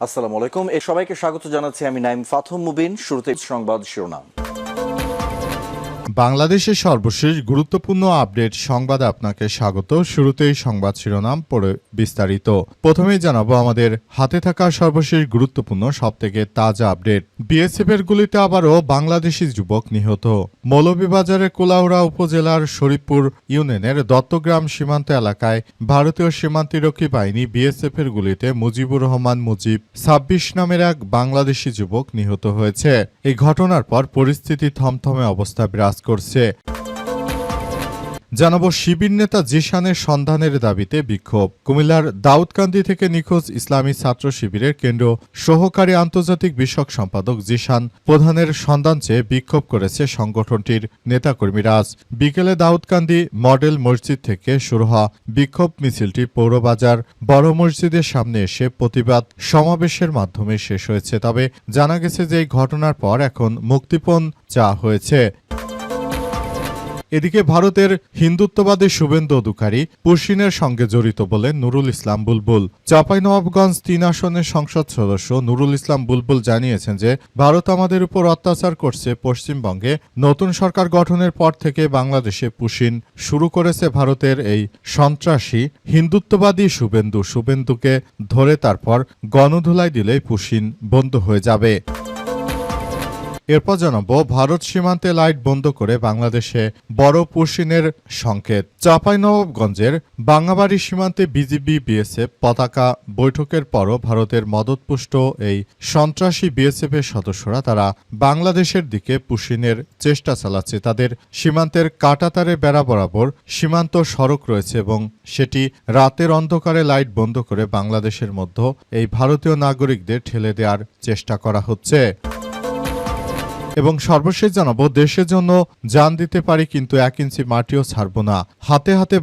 আসসালামু আলাইকুম। সবাইকে স্বাগত জানাচ্ছি আমি নাইম ফাতহুম মুবিন। শুরুতে সংবাদ শিরোনাম। বাংলাদেশের সর্বশেষ গুরুত্বপূর্ণ আপডেট সংবাদে আপনাকে স্বাগত। শুরুতেই সংবাদ শিরোনাম পড়ে বিস্তারিত। প্রথমেই জানাবো আমাদের হাতে থাকা সর্বশেষ গুরুত্বপূর্ণ সবথেকে তাজা আপডেট। বিএসএফের গুলিতে আবারও বাংলাদেশি যুবক নিহত। মৌলভীবাজারের কুলাউড়া উপজেলার শরীফপুর ইউনিয়নের দত্তগ্রাম সীমান্ত এলাকায় ভারতীয় সীমান্তরক্ষী বাহিনী বিএসএফের গুলিতে মুজিবুর রহমান মুজিব ২৬ নামের এক বাংলাদেশি যুবক নিহত হয়েছে। এই ঘটনার পর পরিস্থিতি থমথমে অবস্থা বিরাজ করছে। জানাবো শিবির নেতা জিশানের সন্ধানের দাবিতে বিক্ষোভ। কুমিল্লার দাউদকান্দি থেকে নিখোঁজ ইসলামী ছাত্র শিবিরের কেন্দ্র সহকারী আন্তর্জাতিক বিষয়ক সম্পাদক জিশান প্রধানের সন্ধান চেয়ে বিক্ষোভ করেছে সংগঠনটির নেতাকর্মীরা। আজ বিকেলে দাউদকান্দি মডেল মসজিদ থেকে শুরু হওয়া বিক্ষোভ মিছিলটি পৌরবাজার বড় মসজিদের সামনে এসে প্রতিবাদ সমাবেশের মাধ্যমে শেষ হয়েছে। তবে জানা গেছে যে এই ঘটনার পর এখন মুক্তিপণ চাওয়া হয়েছে। এদিকে ভারতের হিন্দুত্ববাদী শুভেন্দু অধিকারী পুশিনের সঙ্গে জড়িত বলে নুরুল ইসলাম বুলবুল। চাঁপাইনবাবগঞ্জ ৩ আসনের সংসদ সদস্য নুরুল ইসলাম বুলবুল জানিয়েছেন যে ভারত আমাদের উপর অত্যাচার করছে। পশ্চিমবঙ্গে নতুন সরকার গঠনের পর থেকে বাংলাদেশে পুশিন শুরু করেছে ভারতের এই সন্ত্রাসী হিন্দুত্ববাদী শুভেন্দুকে ধরে তারপর গণধুলাই দিলেই পুশিন বন্ধ হয়ে যাবে। এরপর জানাবো ভারত সীমান্তে লাইট বন্ধ করে বাংলাদেশে বড় পুশিনের সংকেত। চাঁপাইনবাবগঞ্জের বাঙ্গাবাড়ি সীমান্তে বিজিবি বিএসএফ পতাকা বৈঠকের পরও ভারতের মদতপুষ্ট এই সন্ত্রাসী বিএসএফের সদস্যরা তারা বাংলাদেশের দিকে পুশিনের চেষ্টা চালাচ্ছে। তাদের সীমান্তের কাঁটাতারে বেড়া বরাবর সীমান্ত সড়ক রয়েছে এবং সেটি রাতের অন্ধকারে লাইট বন্ধ করে বাংলাদেশের মধ্যে এই ভারতীয় নাগরিকদের ঠেলে দেওয়ার চেষ্টা করা হচ্ছে। এবং সর্বশেষ জানাবো দেশের জন্য জান দিতে পারি কিন্তু ১ ইঞ্চি মাটিও ছাড়ব না। হাতে হাতে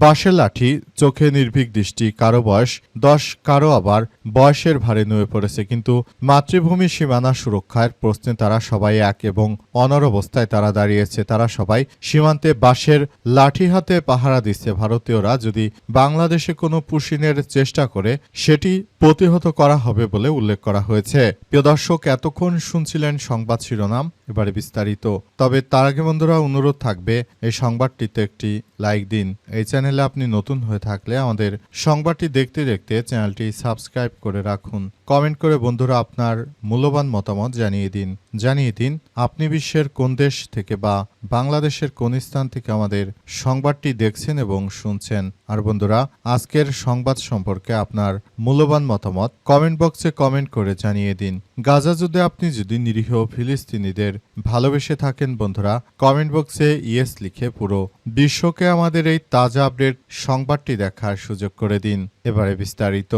বাঁশের লাঠি, চোখে নির্ভীক দৃষ্টি, কারো বয়স ১০, কারো আবার বয়সের ভারে নুয়ে পড়েছে। কিন্তু মাতৃভূমি সীমানা সুরক্ষার প্রশ্নে তারা সবাই এক এবং অনড় অবস্থায় তারা দাঁড়িয়েছে। তারা সবাই সীমান্তে বাঁশের লাঠি হাতে পাহারা দিচ্ছে। ভারতীয়রা যদি বাংলাদেশে কোনো পুশিনের চেষ্টা করে সেটি প্রতিহত করা হবে বলে উল্লেখ করা হয়েছে। প্রিয় দর্শক, এতক্ষণ শুনছিলেন সংবাদ শিরোনাম, এবারে বিস্তারিত। তবে তার আগে বন্ধুরা অনুরোধ থাকবে এই সংবাদটিতে একটি লাইক দিন। এই চ্যানেলে আপনি নতুন হয়ে থাকলে আমাদের সংবাদটি দেখতে দেখতে চ্যানেলটি সাবস্ক্রাইব করে রাখুন। কমেন্ট করে বন্ধুরা আপনার মূল্যবান মতামত জানিয়ে দিন আপনি বিশ্বের কোন দেশ থেকে বা বাংলাদেশের কোন স্থান থেকে আমাদের সংবাদটি দেখছেন এবং শুনছেন। আর বন্ধুরা, আজকের সংবাদ সম্পর্কে আপনার মূল্যবান মতামত কমেন্ট বক্সে কমেন্ট করে জানিয়ে দিন। গাজা যুদ্ধে আপনি যদি নিরীহ ফিলিস্তিনিদের ভালোবেসে থাকেন বন্ধুরা, কমেন্ট বক্সে ইয়েস লিখে পুরো বিশ্বকে আমাদের এই তাজা আপডেট সংবাদটি দেখার সুযোগ করে দিন। এবারে বিস্তারিত।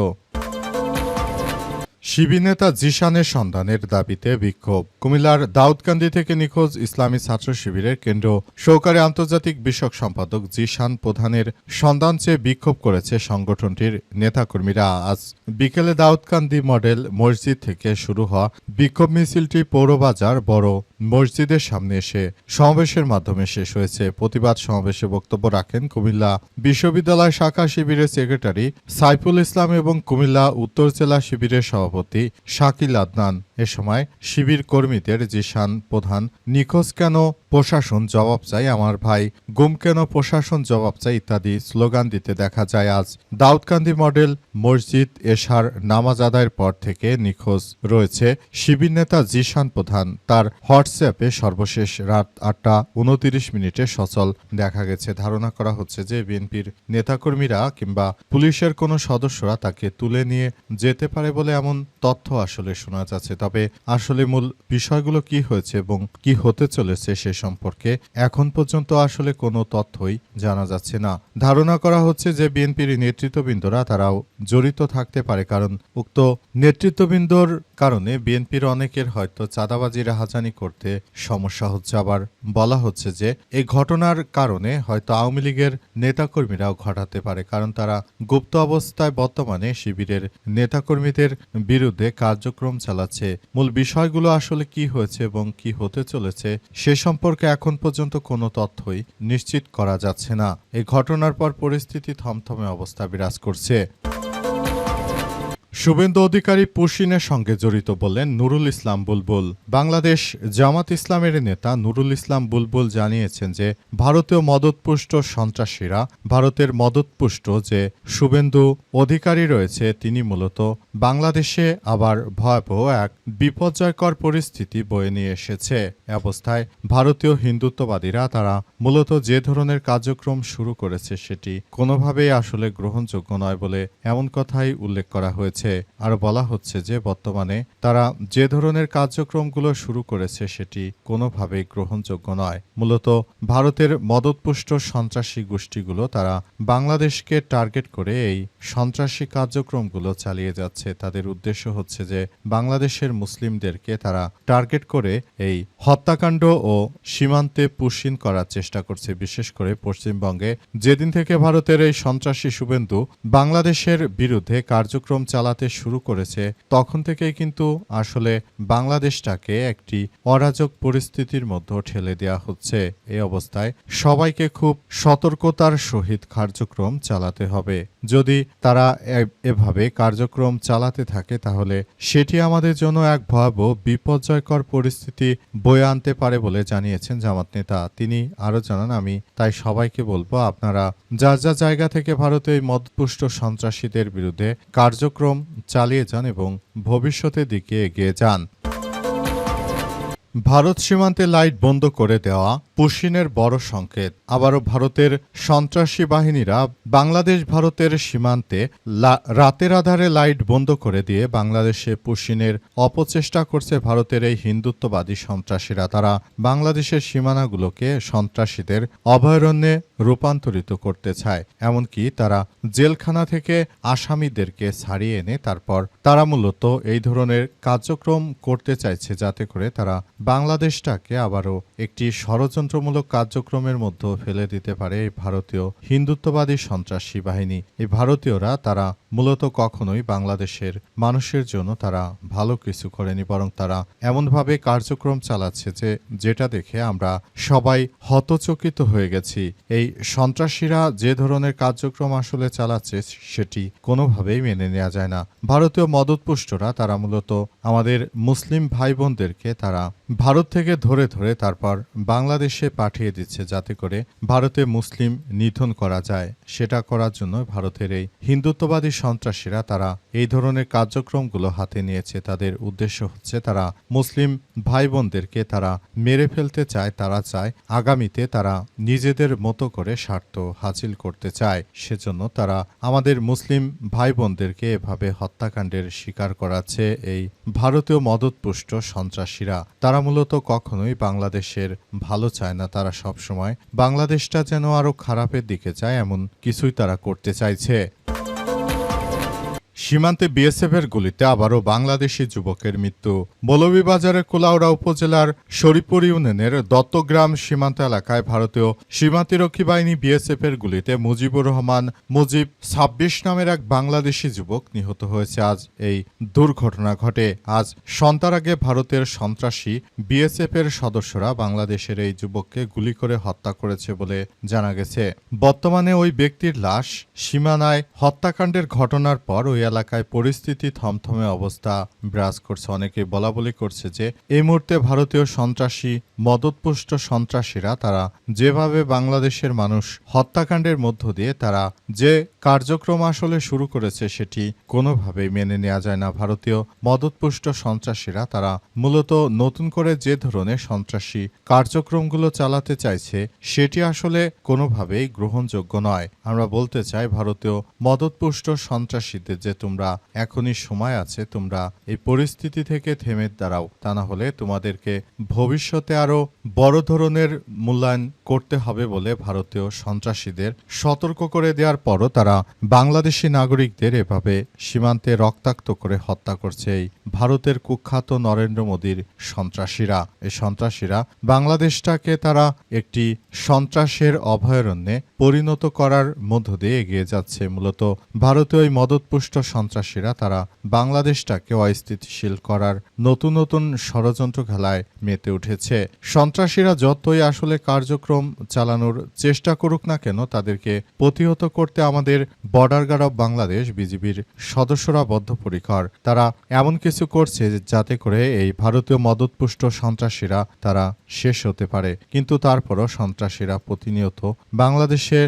শিবির নেতা জিশানের সন্ধানের দাবিতে বিক্ষোভ। কুমিল্লার দাউদকান্দি থেকে নিখোঁজ ইসলামী ছাত্র শিবিরের কেন্দ্র সহকারী আন্তর্জাতিক বিষয়ক সম্পাদক জিশান প্রধানের সন্ধান চেয়ে বিক্ষোভ করেছে সংগঠনটির নেতাকর্মীরা। আজ বিকেলে দাউদকান্দি মডেল মসজিদ থেকে শুরু হওয়া বিক্ষোভ মিছিলটি পৌরবাজার বড় মসজিদের সামনে এসে সমাবেশের মাধ্যমে শেষ হয়েছে। প্রতিবাদ সমাবেশে বক্তব্য রাখেন কুমিল্লা বিশ্ববিদ্যালয় শাখা শিবিরের সেক্রেটারি সাইফুল ইসলাম এবং কুমিল্লা উত্তর জেলা শিবিরের সভাপতি শাকিল আদনান। এ সময় শিবির কর্মীদের জিশান প্রধান নিখোঁজ কেন প্রশাসন জবাব চাই, আমার ভাই গুম কেন প্রশাসন জবাব চাই ইত্যাদি স্লোগান দিতে দেখা যায়। আজ দাউদকান্দি মডেল মসজিদ এশার নামাজ আদায়ের পর থেকে নিখোঁজ রয়েছে শিবির নেতা জিশান প্রধান। তার হোয়াটসঅ্যাপে সর্বশেষ রাত ৮টা ২৯ সচল দেখা গেছে। ধারণা করা হচ্ছে যে বিএনপির নেতাকর্মীরা কিংবা পুলিশের কোনো সদস্যরা তাকে তুলে নিয়ে যেতে পারে বলে এমন তথ্য আসলে শোনা যাচ্ছে। তবে আসলে মূল বিষয়গুলো কি হয়েছে এবং কি হতে চলেছে সে সম্পর্কে এখন পর্যন্ত আসলে কোনো তথ্যই জানা যাচ্ছে না। ধারণা করা হচ্ছে যে বিএনপির নেতৃত্ববৃন্দরা তারাও জড়িত থাকতে পারে, কারণ উক্ত নেতৃত্ববৃন্দর কারণে বিএনপির অনেকের হয়তো চাঁদাবাজি রাহাজানি করতে সমস্যা হচ্ছে। আবার বলা হচ্ছে যে এই ঘটনার কারণে হয়তো আওয়ামী লীগের নেতাকর্মীরাও ঘটাতে পারে, কারণ তারা গুপ্ত অবস্থায় বর্তমানে শিবিরের নেতাকর্মীদের বিরুদ্ধে কার্যক্রম চালাচ্ছে। মূল বিষয়গুলো আসলে কি হয়েছে এবং কি হতে চলেছে সে সম্পর্কে এখন পর্যন্ত কোনো তথ্যই নিশ্চিত করা যাচ্ছে না। এই ঘটনার পর পরিস্থিতি থমথমে অবস্থা বিরাজ করছে। শুভেন্দু অধিকারী পুশিনের সঙ্গে জড়িত বললেন নুরুল ইসলাম বুলবুল। বাংলাদেশ জামাত ইসলামের নেতা নুরুল ইসলাম বুলবুল জানিয়েছেন যে ভারতীয় মদতপুষ্ট সন্ত্রাসীরা ভারতের মদতপুষ্ট যে শুভেন্দু অধিকারী রয়েছে তিনি মূলত বাংলাদেশে আবার ভয়াবহ এক বিপর্যয়কর পরিস্থিতি বয়ে নিয়ে এসেছে। এ অবস্থায় ভারতীয় হিন্দুত্ববাদীরা তারা মূলত যে ধরনের কার্যক্রম শুরু করেছে সেটি কোনোভাবেই আসলে গ্রহণযোগ্য নয় বলে এমন কথাই উল্লেখ করা হয়েছে। আরো বলা হচ্ছে যে বর্তমানে তারা যে ধরনের কার্যক্রমগুলো শুরু করেছে সেটি কোনোভাবেই গ্রহণযোগ্য নয়। মূলত ভারতের মদতপুষ্ট সন্ত্রাসী গোষ্ঠীগুলো তারা বাংলাদেশকে টার্গেট করে এই সন্ত্রাসী কার্যক্রমগুলো চালিয়ে যাচ্ছে। তাদের উদ্দেশ্য হচ্ছে যে বাংলাদেশের মুসলিমদেরকে তারা টার্গেট করে এই হত্যাকাণ্ড ও সীমান্তে পুশিন করার চেষ্টা করছে। বিশেষ করে পশ্চিমবঙ্গে যেদিন থেকে ভারতের এই সন্ত্রাসী শুভেন্দু বাংলাদেশের বিরুদ্ধে কার্যক্রম চালাতে শুরু করেছে তখন থেকেই কিন্তু আসলে বাংলাদেশটাকে একটি অরাজক পরিস্থিতির মধ্যে ঠেলে দেওয়া হচ্ছে। এই অবস্থায় সবাইকে খুব সতর্কতার সহিত কার্যক্রম চালাতে হবে। যদি তারা এভাবে কার্যক্রম চালাতে থাকে তাহলে সেটি আমাদের জন্য এক ভয়াবহ বিপর্যয়কর পরিস্থিতি বয়ে আনতে পারে বলে জানিয়েছেন জামাত নেতা। তিনি আরো জানান, আমি তাই সবাইকে বলবো আপনারা যার যা জায়গা থেকে ভারতে এই মদতপুষ্ট সন্ত্রাসীদের বিরুদ্ধে কার্যক্রম চালিয়ে যান এবং ভবিষ্যতের দিকে এগিয়ে যান। ভারত সীমান্তে লাইট বন্ধ করে দেওয়া পুশিনের বড় সংকেত। আবারও ভারতের সন্ত্রাসী বাহিনীরা বাংলাদেশ ভারতের সীমান্তে রাতের আধারে লাইট বন্ধ করে দিয়ে বাংলাদেশে পুশিনের অপচেষ্টা করছে ভারতের এই হিন্দুত্ববাদী সন্ত্রাসীরা। তারা বাংলাদেশের সীমানাগুলোকে সন্ত্রাসীদের অভয়ারণ্যে রূপান্তরিত করতে চায়। এমনকি তারা জেলখানা থেকে আসামিদেরকে ছাড়িয়ে এনে তারপর তারা মূলত এই ধরনের কার্যক্রম করতে চাইছে যাতে করে তারা বাংলাদেশটাকে আবারও একটি ষড়যন্ত্রমূলক কার্যক্রমের মধ্যে ফেলে দিতে পারে এই ভারতীয় হিন্দুত্ববাদী সন্ত্রাসী বাহিনী। এই ভারতীয়রা তারা মূলত কখনোই বাংলাদেশের মানুষের জন্য তারা ভালো কিছু করেনি, বরং তারা এমনভাবে কার্যক্রম চালাচ্ছে যেটা দেখে আমরা সবাই হতচকিত হয়ে গেছি। এই সন্ত্রাসীরা যে ধরনের কার্যক্রম আসলে চালাচ্ছে সেটি কোনোভাবেই মেনে নেওয়া যায় না। ভারতীয় মদতপুষ্টরা তারা মূলত আমাদের মুসলিম ভাই বোনদেরকে তারা ভারত থেকে ধরে ধরে তারপর বাংলাদেশে পাঠিয়ে দিচ্ছে যাতে করে ভারতে মুসলিম নিধন করা যায়। সেটা করার জন্য ভারতের এই হিন্দুত্ববাদী সন্ত্রাসীরা তারা এই ধরনের কার্যক্রমগুলো হাতে নিয়েছে। তাদের উদ্দেশ্য হচ্ছে তারা মুসলিম ভাই বোনদেরকে তারা মেরে ফেলতে চায়। তারা চায় আগামীতে তারা নিজেদের মতো করে স্বার্থ হাসিল করতে চায়। সেজন্য তারা আমাদের মুসলিম ভাই বোনদেরকে এভাবে হত্যাকাণ্ডের শিকার করাচ্ছে এই ভারতীয় মদতপুষ্ট সন্ত্রাসীরা। তারা মূলত কখনোই বাংলাদেশের ভালো চায় না। তারা সবসময় বাংলাদেশটা যেন আরো খারাপের দিকে যায় এমন কিছুই তারা করতে চাইছে। সীমান্তে বিএসএফের গুলিতে আবারও বাংলাদেশি যুবকের মৃত্যু। মৌলভীবাজারের কুলাউড়া উপজেলার শরীপুর ইউনিয়নের দত্তগ্রাম সীমান্ত এলাকায় ভারতীয় সীমান্তরক্ষী বাহিনী বিএসএফের গুলিতে মুজিবুর রহমান মুজিব ২৬ নামের এক বাংলাদেশি যুবক নিহত হয়েছে। আজ এই দুর্ঘটনা ঘটে। আজ সন্ধ্যার আগে ভারতের সন্ত্রাসী বিএসএফের সদস্যরা বাংলাদেশের এই যুবককে গুলি করে হত্যা করেছে বলে জানা গেছে। বর্তমানে ওই ব্যক্তির লাশ সীমানায় হত্যাকাণ্ডের ঘটনার পর ওই এলাকায় পরিস্থিতি থমথমে অবস্থা বিরাজ করছে। অনেকে বলাবলি করছে যে এই মুহূর্তে ভারতীয় সন্ত্রাসী মদতপুষ্ট সন্ত্রাসীরা তারা যেভাবে বাংলাদেশের মানুষ হত্যাকাণ্ডের মধ্য দিয়ে তারা যে কার্যক্রম আসলে শুরু করেছে সেটি কোনোভাবেই মেনে নেওয়া যায় না। ভারতীয় মদতপুষ্ট সন্ত্রাসীরা তারা মূলত নতুন করে যে ধরনের সন্ত্রাসী কার্যক্রমগুলো চালাতে চাইছে সেটি আসলে কোনোভাবেই গ্রহণযোগ্য নয়। আমরা বলতে চাই ভারতীয় মদতপুষ্ট সন্ত্রাসীদের যে তোমরা এখনই সময় আছে, তোমরা এই পরিস্থিতি থেকে থেমে দাঁড়াও, তা না হলে তোমাদেরকে ভবিষ্যতে আরো বড় ধরনের মূল্যায়ন করতে হবে বলে ভারতীয় সন্ত্রাসীদের সতর্ক করে দেওয়ার পরও তারা বাংলাদেশি নাগরিকদের এভাবে সীমান্তে রক্তাক্ত করে হত্যা করছে এই ভারতের কুখ্যাত নরেন্দ্র মোদীর সন্ত্রাসীরা। এই সন্ত্রাসীরা বাংলাদেশটাকে তারা একটি সন্ত্রাসের অভয়ারণ্যে পরিণত করার মধ্য দিয়ে এগিয়ে যাচ্ছে। মূলত ভারতীয় এই মদতপুষ্ট সন্ত্রাসীরা তারা বাংলাদেশটাকে অস্থিতিশীল করার নতুন নতুন ষড়যন্ত্র খেলায় মেতে উঠেছে। সন্ত্রাসীরা যতই আসলে কার্যক্রম চালানোর চেষ্টা করুক না কেন তাদেরকে প্রতিহত করতে আমাদের বাংলাদেশের বর্ডার গার্ড অব বাংলাদেশ বিজিবির সদস্যরা বদ্ধপরিকর। তারা এমন কিছু করছে যাতে করে এই ভারতীয় মদতপুষ্ট সন্ত্রাসীরা তারা শেষ হতে পারে, কিন্তু তারপরও সন্ত্রাসীরা প্রতিনিয়ত বাংলাদেশের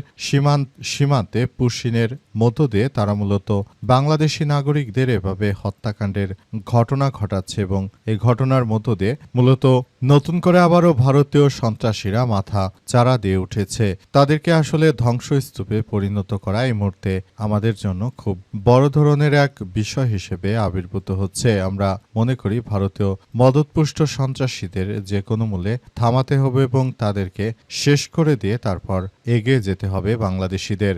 সীমান্তে পুশিনের মধ্য দিয়ে তারা মূলত বাংলাদেশি নাগরিকদের এভাবে হত্যাকাণ্ডের ঘটনা ঘটাচ্ছে এবং এই ঘটনার মধ্য দিয়ে মূলত নতুন করে আবারও ভারতীয় সন্ত্রাসীরা মাথা চারা দিয়ে উঠেছে। তাদেরকে আসলে ধ্বংসস্তূপে পরিণত করা এই মুহূর্তে আমাদের জন্য খুব বড় ধরনের এক বিষয় হিসেবে আবির্ভূত হচ্ছে। আমরা মনে করি ভারতীয় মদতপুষ্ট সন্ত্রাসীদের যে কোনো মূল্যে থামাতে হবে এবং তাদেরকে শেষ করে দিয়ে তারপর এগিয়ে যেতে হবে বাংলাদেশিদের।